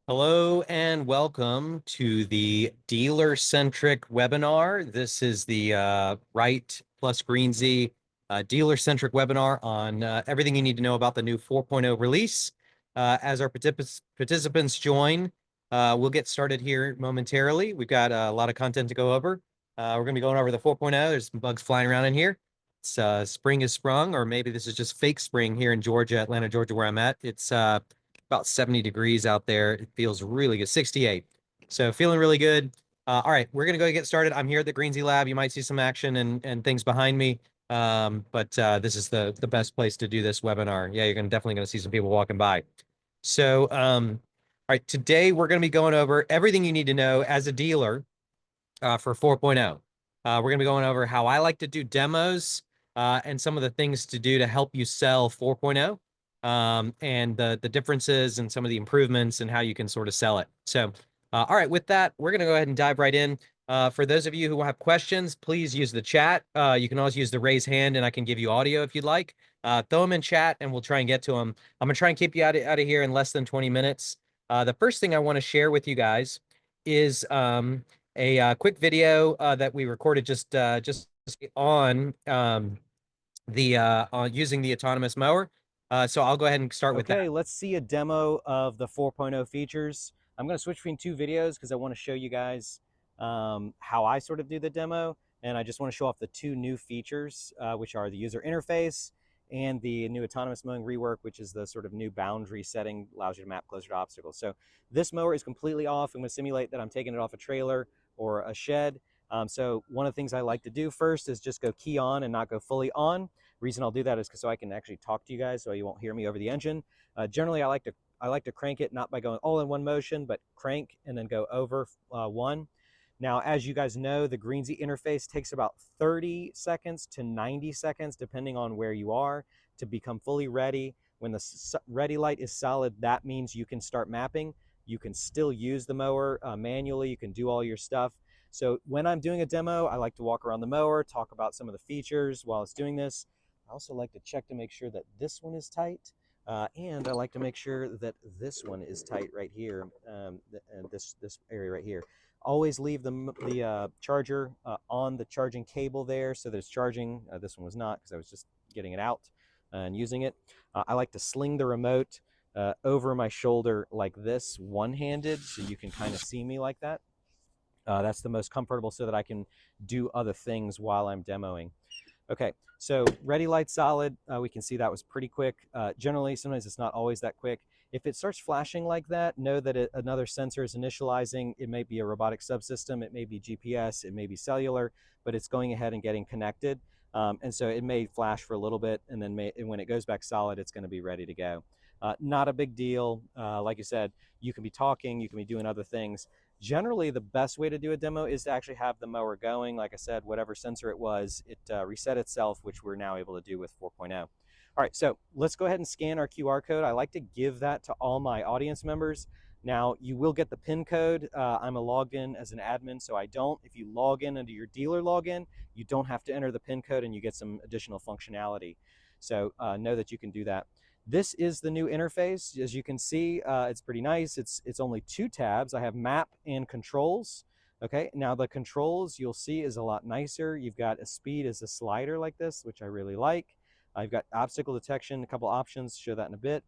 Hello and welcome to the dealer-centric webinar. This is the Right plus Greenzie dealer-centric webinar on everything you need to know about the new 4.0 release. As our participants join, we'll get started here momentarily. We've got a lot of content to go over. We're going to be going over the 4.0. There's some bugs flying around in here. It's spring is sprung, or maybe this is just fake spring here in Georgia, Atlanta, Georgia, where I'm at. It's about 70 degrees out there. It feels really good, 68. So feeling really good. All right, we're gonna go get started. I'm here at the Greenzie Lab. You might see some action and things behind me. But this is the best place to do this webinar. Yeah, you're definitely gonna see some people walking by. So all right, today we're gonna be going over everything you need to know as a dealer for 4.0. We're gonna be going over how I like to do demos and some of the things to do to help you sell 4.0 and the differences and some of the improvements and how you can sort of sell it. So, all right, with that, we're going to go ahead and dive right in. For those of you who have questions, please use the chat. You can always use the raise hand and I can give you audio if you'd like. Throw them in chat and we'll try and get to them. I'm going to try and keep you out of here in less than 20 minutes. The first thing I want to share with you guys is a quick video that we recorded just on using the autonomous mower. So I'll go ahead and start with that. Okay, let's see a demo of the 4.0 features. I'm going to switch between two videos because I want to show you guys how I sort of do the demo. And I just want to show off the two new features, which are the user interface and the new autonomous mowing rework, which is the sort of new boundary setting, allows you to map closer to obstacles. So this mower is completely off. I'm going to simulate that I'm taking it off a trailer or a shed. So one of the things I like to do first is just go key on and not go fully on. Reason I'll do that is so I can actually talk to you guys, so you won't hear me over the engine. Generally, I like to crank it not by going all in one motion, but crank and then go over one. Now, as you guys know, the Greenzie interface takes about 30 seconds to 90 seconds, depending on where you are, to become fully ready. When the ready light is solid, that means you can start mapping. You can still use the mower manually. You can do all your stuff. So when I'm doing a demo, I like to walk around the mower, talk about some of the features while it's doing this. I also like to check to make sure that this one is tight, and I like to make sure that this one is tight right here, and this area right here. Always leave the charger on the charging cable there so that it's charging. This one was not because I was just getting it out and using it. I like to sling the remote over my shoulder like this, one-handed, so you can kind of see me like that. That's the most comfortable so that I can do other things while I'm demoing. Okay, so ready light solid, we can see that was pretty quick. Generally, sometimes it's not always that quick. If it starts flashing like that, know that another sensor is initializing. It may be a robotic subsystem, it may be GPS, it may be cellular, but it's going ahead and getting connected. And so it may flash for a little bit, and then when it goes back solid, it's going to be ready to go. Not a big deal. Like you said, you can be talking, you can be doing other things. Generally, the best way to do a demo is to actually have the mower going. Like I said, whatever sensor it was, it reset itself, which we're now able to do with 4.0. All right, so let's go ahead and scan our QR code. I like to give that to all my audience members. Now, you will get the PIN code. I'm logged in as an admin, so I don't. If you log in under your dealer login, you don't have to enter the PIN code and you get some additional functionality. So know that you can do that. This is the new interface. As you can see, it's pretty nice. It's only two tabs. I have map and controls. Okay, now the controls you'll see is a lot nicer. You've got a speed as a slider like this, which I really like. I've got obstacle detection, a couple options, show that in a bit.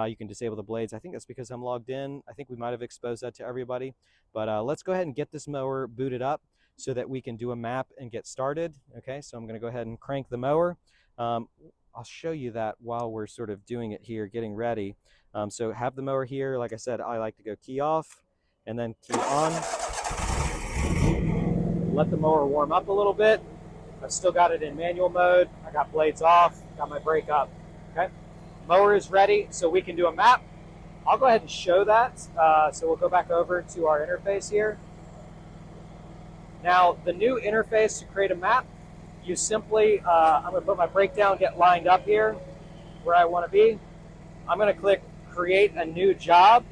You can disable the blades. I think that's because I'm logged in. I think we might have exposed that to everybody. But let's go ahead and get this mower booted up so that we can do a map and get started. Okay, so I'm going to go ahead and crank the mower. I'll show you that while we're sort of doing it here, getting ready. So have the mower here. Like I said, I like to go key off and then key on. Let the mower warm up a little bit. I've still got it in manual mode. I got blades off, got my brake up. Okay, mower is ready, so we can do a map. I'll go ahead and show that. So we'll go back over to our interface here. Now, the new interface to create a map, you simply, I'm going to put my brake down, get lined up here where I want to be. I'm going to click create a new job,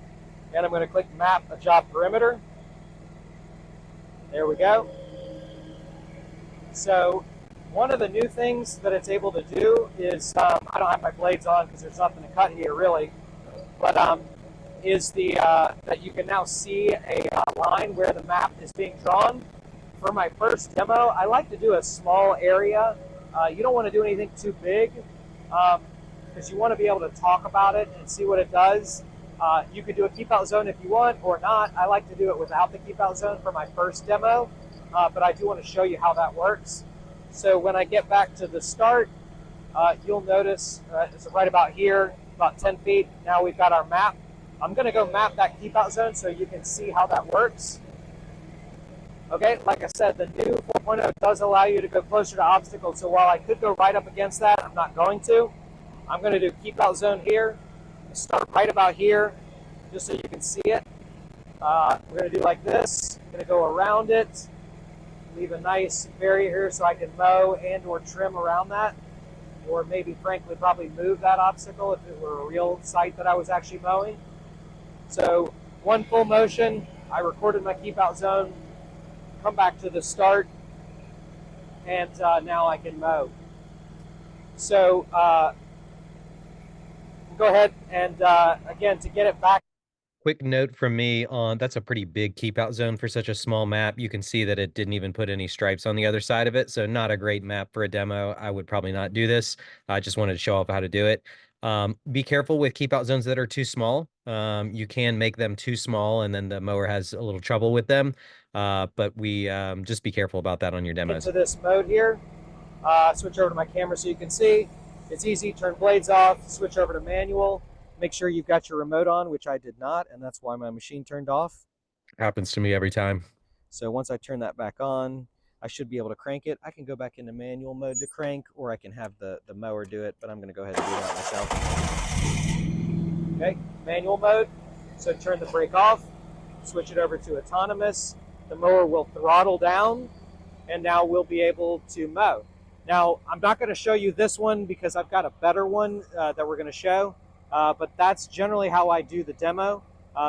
and I'm going to click map a job perimeter. There we go. So one of the new things that it's able to do is, I don't have my blades on because there's nothing to cut here really, but is that you can now see a line where the map is being drawn. For my first demo, I like to do a small area. You don't want to do anything too big because you want to be able to talk about it and see what it does. You could do a keep out zone if you want or not. I like to do it without the keep out zone for my first demo, but I do want to show you how that works. So when I get back to the start, you'll notice it's right about here, about 10 feet. Now we've got our map. I'm going to go map that keep out zone so you can see how that works. Okay, like I said, the new 4.0 does allow you to go closer to obstacles. So while I could go right up against that, I'm not going to. I'm going to do keep out zone here. Start right about here, just so you can see it. We're going to do like this. I'm going to go around it. Leave a nice barrier here so I can mow and or trim around that. Or maybe, frankly, probably move that obstacle if it were a real site that I was actually mowing. So one full motion, I recorded my keep out zone, come back to the start, and now I can mow. So go ahead and again, to get it back. Quick note from me on that's a pretty big keep out zone for such a small map. You can see that it didn't even put any stripes on the other side of it. So not a great map for a demo. I would probably not do this. I just wanted to show off how to do it. Be careful with keep out zones that are too small. You can make them too small and then the mower has a little trouble with them. But we just be careful about that on your demos. Into this mode here, switch over to my camera so you can see. It's easy, turn blades off, switch over to manual. Make sure you've got your remote on, which I did not, and that's why my machine turned off. Happens to me every time. So once I turn that back on, I should be able to crank it. I can go back into manual mode to crank, or I can have the mower do it, but I'm going to go ahead and do that myself. Okay, manual mode. So turn the brake off, switch it over to autonomous. The mower will throttle down, and now we'll be able to mow. Now, I'm not going to show you this one because I've got a better one that we're going to show. But that's generally how I do the demo,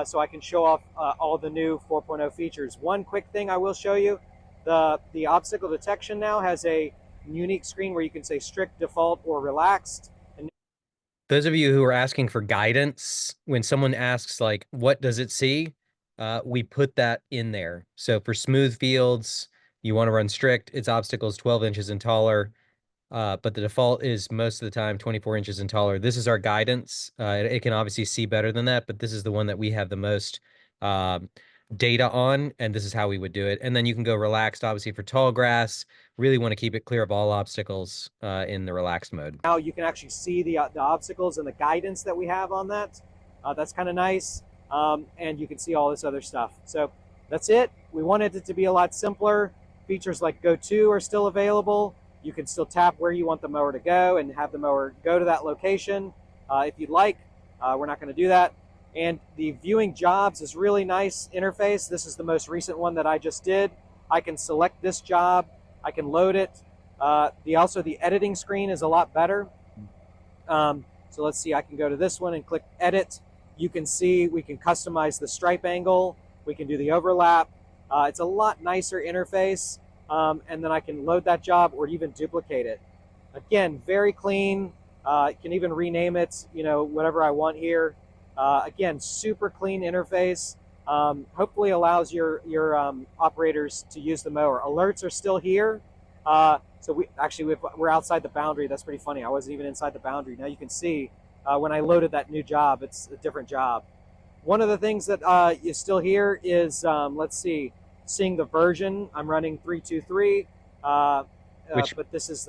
so I can show off all the new 4.0 features. One quick thing I will show you, the obstacle detection now has a unique screen where you can say strict, default, or relaxed. And those of you who are asking for guidance, when someone asks like, what does it see? We put that in there. So for smooth fields, you want to run strict, it's obstacles 12 inches and taller. But the default is most of the time 24 inches and taller. This is our guidance. It can obviously see better than that, but this is the one that we have the most data on, and this is how we would do it. And then you can go relaxed, obviously, for tall grass. Really want to keep it clear of all obstacles in the relaxed mode. Now you can actually see the obstacles and the guidance that we have on that. That's kind of nice. And you can see all this other stuff. So that's it. We wanted it to be a lot simpler. Features like Go To are still available. You can still tap where you want the mower to go and have the mower go to that location if you'd like. We're not going to do that. And the viewing jobs is really nice interface. This is the most recent one that I just did. I can select this job. I can load it. Also, the editing screen is a lot better. So let's see. I can go to this one and click Edit. You can see we can customize the stripe angle. We can do the overlap. It's a lot nicer interface. And then I can load that job or even duplicate it. Again, very clean. I can even rename it, whatever I want here. Again, super clean interface. Hopefully allows your operators to use the mower. Alerts are still here. So we're outside the boundary. That's pretty funny. I wasn't even inside the boundary. Now you can see when I loaded that new job, it's a different job. One of the things that is still here is, let's see, seeing the version. I'm running 3.2.3, but this is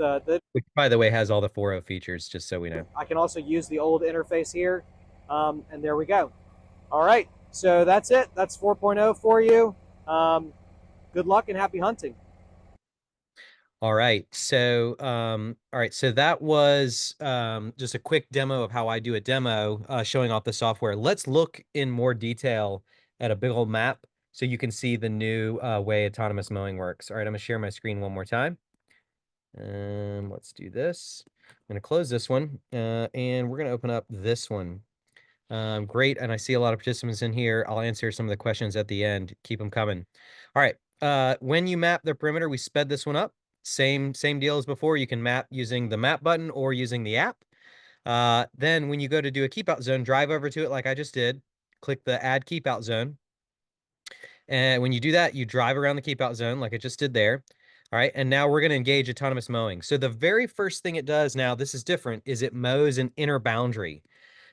which, by the way, has all the 4.0 features, just so we know. I can also use the old interface here, and there we go. All right, so that's it. That's 4.0 for you. Good luck and happy hunting. All right, so that was just a quick demo of how I do a demo, showing off the software. Let's look in more detail at a big old map so you can see the new way autonomous mowing works. All right, I'm gonna share my screen one more time. Let's do this. I'm gonna close this one, and we're gonna open up this one. Great, and I see a lot of participants in here. I'll answer some of the questions at the end. Keep them coming. All right, when you map the perimeter, we sped this one up. Same deal as before. You can map using the map button or using the app. Then when you go to do a keep out zone, drive over to it like I just did. click the add keep out zone. And when you do that, you drive around the keep out zone like I just did there. All right. And now we're going to engage autonomous mowing. So the very first thing it does now, this is different, is it mows an inner boundary.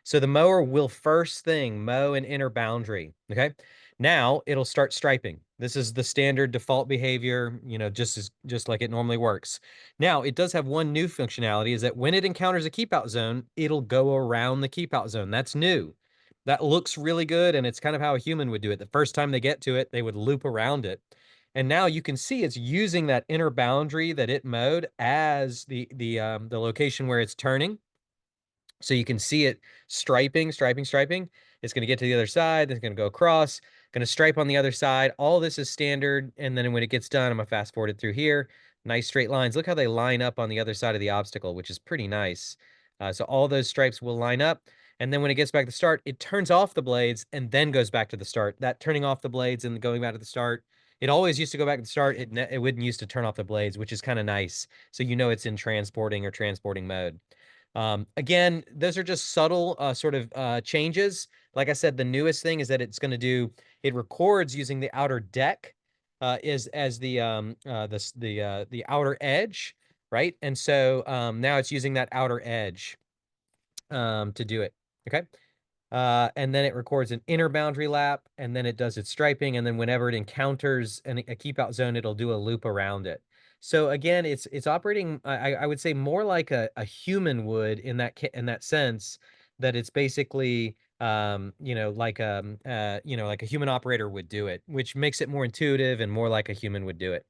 So the mower will first thing mow an inner boundary. Okay. Now it'll start striping. This is the standard default behavior, just like it normally works. Now it does have one new functionality is that when it encounters a keep out zone, it'll go around the keep out zone. That's new. That looks really good, and it's kind of how a human would do it. The first time they get to it, they would loop around it. And now you can see it's using that inner boundary that it mowed as the location where it's turning. So you can see it striping, striping, striping. It's going to get to the other side. It's going to go across, going to stripe on the other side. All this is standard. And then when it gets done, I'm going to fast forward it through here. Nice straight lines. Look how they line up on the other side of the obstacle, which is pretty nice. So all those stripes will line up. And then when it gets back to start, it turns off the blades and then goes back to the start. That turning off the blades and going back to the start, it always used to go back to the start. It wouldn't used to turn off the blades, which is kind of nice. So you know it's in transporting or transporting mode. Again, those are just subtle sort of changes. Like I said, the newest thing is that it's going to do, it records using the outer deck is as the outer edge, right? And so now it's using that outer edge to do it. Okay. And then it records an inner boundary lap, and then it does its striping, and then whenever it encounters a keep out zone, it'll do a loop around it. So again, it's operating, I would say, more like a human would in that sense, that it's basically like a human operator would do it, which makes it more intuitive and more like a human would do it.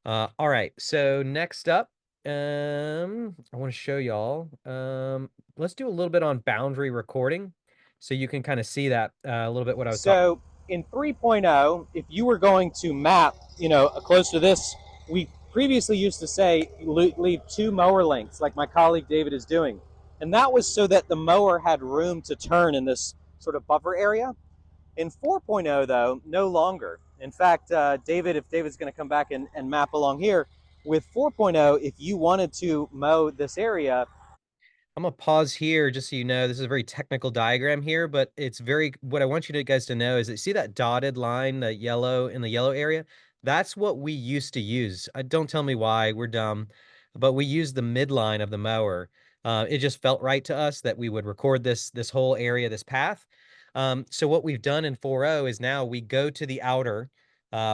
All right, so next up, I want to show y'all. Let's do a little bit on boundary recording, so you can kind of see that a little bit what I was talking. So in 3.0, if you were going to map, close to this, we previously used to say leave 2 mower links, like my colleague David is doing. And that was so that the mower had room to turn in this sort of buffer area. In 4.0, though, no longer. In fact, David, if David's going to come back and map along here, with 4.0, if you wanted to mow this area, I'm gonna pause here just so you know this is a very technical diagram here, but it's very, what I want you guys to know is that, see that dotted line, the yellow in the yellow area? That's what we used to use. Don't tell me why, we're dumb, but we used the midline of the mower. It just felt right to us that we would record this whole area, this path. So what we've done in 4.0 is now we go to the outer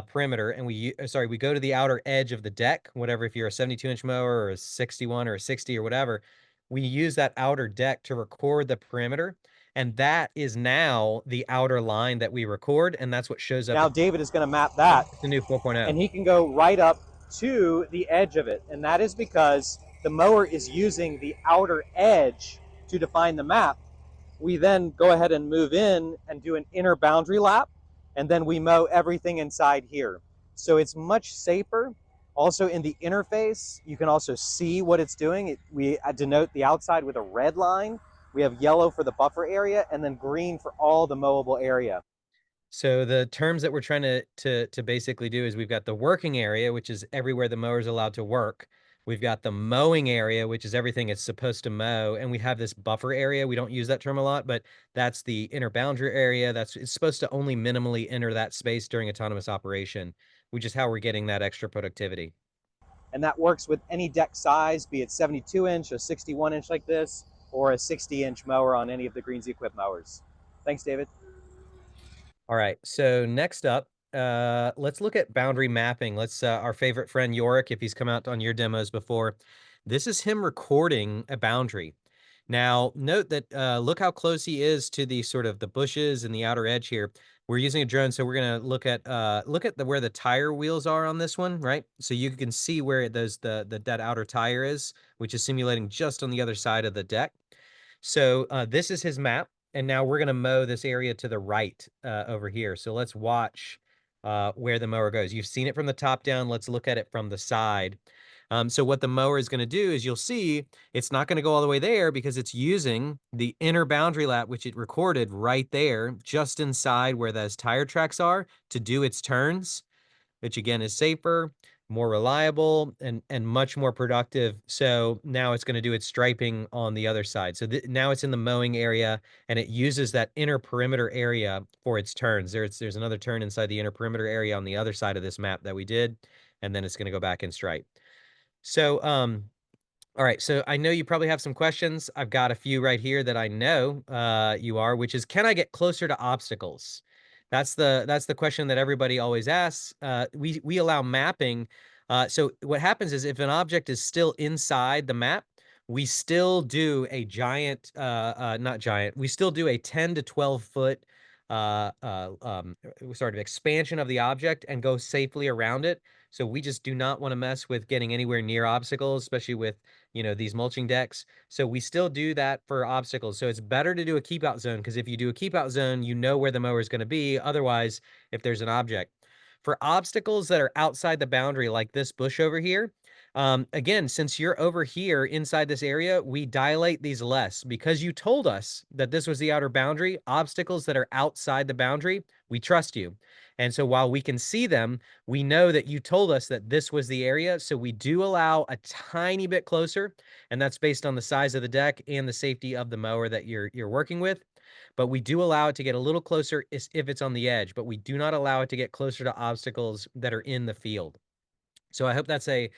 perimeter, and we go to the outer edge of the deck, whatever, if you're a 72-inch mower or a 61 or a 60 or whatever, we use that outer deck to record the perimeter. And that is now the outer line that we record. And that's what shows up. now David is going to map that, The new 4.0. and he can go right up to the edge of it. And that is because the mower is using the outer edge to define the map. We then go ahead and move in and do an inner boundary lap, and then we mow everything inside here. So it's much safer. Also in the interface, you can also see what it's doing. We denote the outside with a red line. We have yellow for the buffer area, and then green for all the mowable area. So the terms that we're trying to basically do is we've got the working area, which is everywhere the mower is allowed to work. We've got the mowing area, which is everything it's supposed to mow. And we have this buffer area. We don't use that term a lot, but that's the inner boundary area. It's supposed to only minimally enter that space during autonomous operation, which is how we're getting that extra productivity. And that works with any deck size, be it 72-inch, a 61-inch like this, or a 60-inch mower on any of the Greenzie equipped mowers. Thanks, David. All right, so next up, let's look at boundary mapping. Let's our favorite friend Yorick, if he's come out on your demos before. This is him recording a boundary. Now, note that look how close he is to the sort of the bushes and the outer edge here. We're using a drone, so we're gonna look at where the tire wheels are on this one, right? So you can see where that outer tire is, which is simulating just on the other side of the deck. So this is his map. And now we're going to mow this area to the right over here. So let's watch where the mower goes. You've seen it from the top down. Let's look at it from the side. So what the mower is going to do is, you'll see it's not going to go all the way there because it's using the inner boundary lap, which it recorded right there, just inside where those tire tracks are, to do its turns, which again is safer. more reliable, and much more productive. So now it's going to do its striping on the other side. So now it's in the mowing area, and it uses that inner perimeter area for its turns. There's another turn inside the inner perimeter area on the other side of this map that we did, and then it's going to go back and stripe. So all right, so I know you probably have some questions. I've got a few right here that I know you are, which is, can I get closer to obstacles? That's the question that everybody always asks. We allow mapping. So what happens is, if an object is still inside the map, we still do a giant, not giant, we still do a 10 to 12 foot sort of expansion of the object and go safely around it. So we just do not want to mess with getting anywhere near obstacles, especially with these mulching decks. So we still do that for obstacles. So it's better to do a keep out zone, because if you do a keep out zone, you know where the mower is going to be. Otherwise, if there's an object. For obstacles that are outside the boundary, like this bush over here, again, since you're over here inside this area, we dilate these less because you told us that this was the outer boundary. Obstacles that are outside the boundary, we trust you. And so while we can see them, we know that you told us that this was the area. So we do allow a tiny bit closer, and that's based on the size of the deck and the safety of the mower that you're working with. But we do allow it to get a little closer if it's on the edge, but we do not allow it to get closer to obstacles that are in the field. So I hope that's the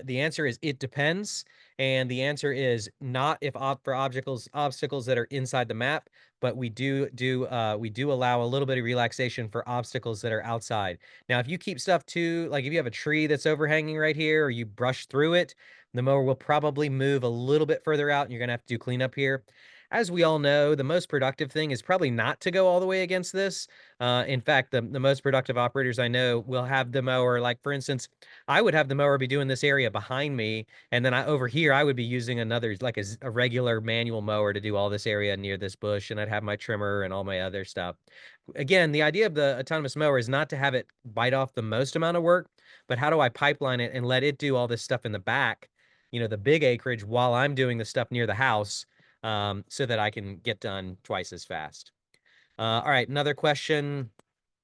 answer is it depends. And the answer is not if for obstacles that are inside the map, but we do allow a little bit of relaxation for obstacles that are outside. Now, if you keep stuff too, like if you have a tree that's overhanging right here, or you brush through it, the mower will probably move a little bit further out, and you're gonna have to do cleanup here. As we all know, the most productive thing is probably not to go all the way against this. In fact, the most productive operators I know will have the mower, like for instance, I would have the mower be doing this area behind me, and then over here I would be using another, like a regular manual mower to do all this area near this bush, and I'd have my trimmer and all my other stuff. Again, the idea of the autonomous mower is not to have it bite off the most amount of work, but how do I pipeline it and let it do all this stuff in the back, the big acreage, while I'm doing the stuff near the house, so that I can get done twice as fast. All right, another question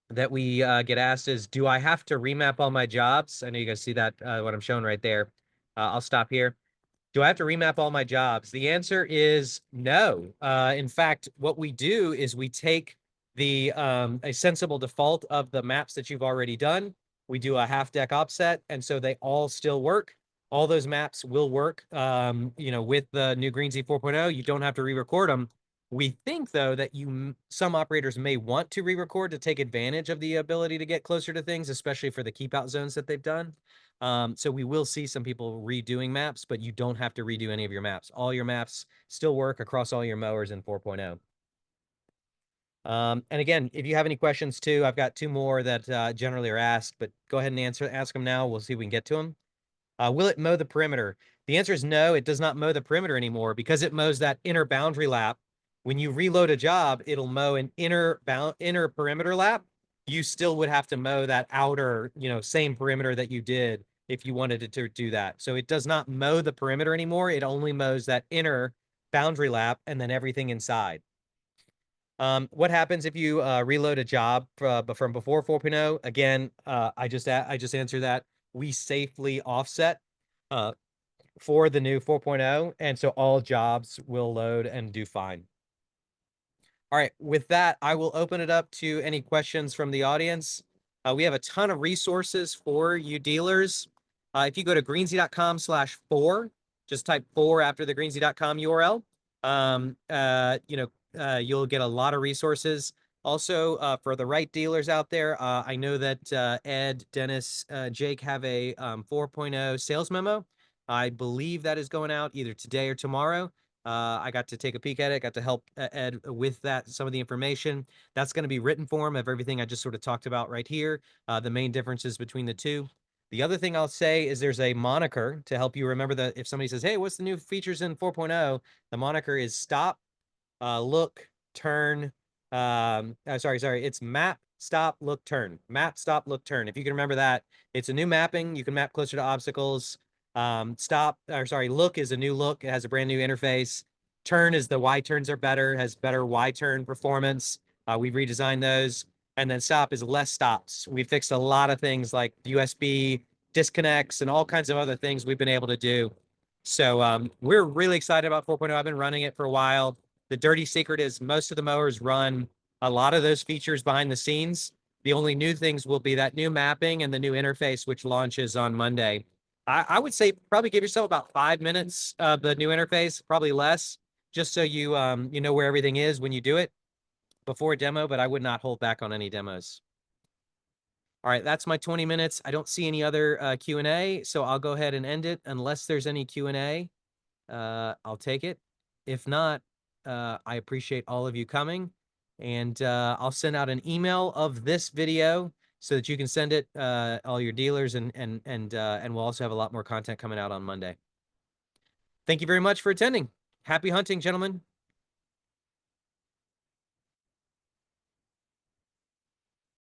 that we get asked is, do I have to remap all my jobs? I know you guys see that, what I'm showing right there. I'll stop here. Do I have to remap all my jobs? The answer is no. In fact, what we do is we take a sensible default of the maps that you've already done. We do a half deck offset, and so they all still work. All those maps will work. With the new Greenzie 4.0, you don't have to re-record them. We think, though, that some operators may want to re-record to take advantage of the ability to get closer to things, especially for the keep out zones that they've done. So we will see some people redoing maps, but you don't have to redo any of your maps. All your maps still work across all your mowers in 4.0. And again, if you have any questions too, I've got two more that generally are asked, but go ahead and ask them now. We'll see if we can get to them. Will it mow the perimeter? The answer is no, it does not mow the perimeter anymore, because it mows that inner boundary lap. When you reload a job, it'll mow an inner perimeter lap. You still would have to mow that outer, same perimeter that you did if you wanted to do that. So it does not mow the perimeter anymore. It only mows that inner boundary lap and then everything inside. What happens if you reload a job from before 4.0? Again, I just answered that. We safely offset for the new 4.0, and so all jobs will load and do fine. All right, with that, I will open it up to any questions from the audience. We have a ton of resources for you dealers. If you go to greenzie.com/4, just type 4 after the greenzie.com URL. You'll get a lot of resources. Also, for the right dealers out there, I know that Ed, Dennis, Jake have a 4.0 sales memo. I believe that is going out either today or tomorrow. I got to take a peek at it, got to help Ed with that, some of the information. That's going to be written form of everything I just sort of talked about right here, the main differences between the two. The other thing I'll say is there's a moniker to help you remember that if somebody says, hey, what's the new features in 4.0? The moniker is stop, look, turn. Sorry. It's map, stop, look, turn. Map, stop, look, turn. If you can remember that, it's a new mapping. You can map closer to obstacles. Look is a new look. It has a brand new interface. Turn is the Y turns are better, has better Y turn performance. We've redesigned those. And then stop is less stops. We fixed a lot of things like USB disconnects and all kinds of other things we've been able to do. So we're really excited about 4.0. I've been running it for a while. The dirty secret is most of the mowers run a lot of those features behind the scenes. The only new things will be that new mapping and the new interface, which launches on Monday. I would say probably give yourself about 5 minutes of the new interface, probably less, just so you know where everything is when you do it before a demo, but I would not hold back on any demos. All right, that's my 20 minutes. I don't see any other Q&A, so I'll go ahead and end it unless there's any Q&A. I'll take it. If not, I appreciate all of you coming, and I'll send out an email of this video so that you can send it all your dealers, and we'll also have a lot more content coming out on Monday. Thank you very much for attending. Happy hunting, gentlemen.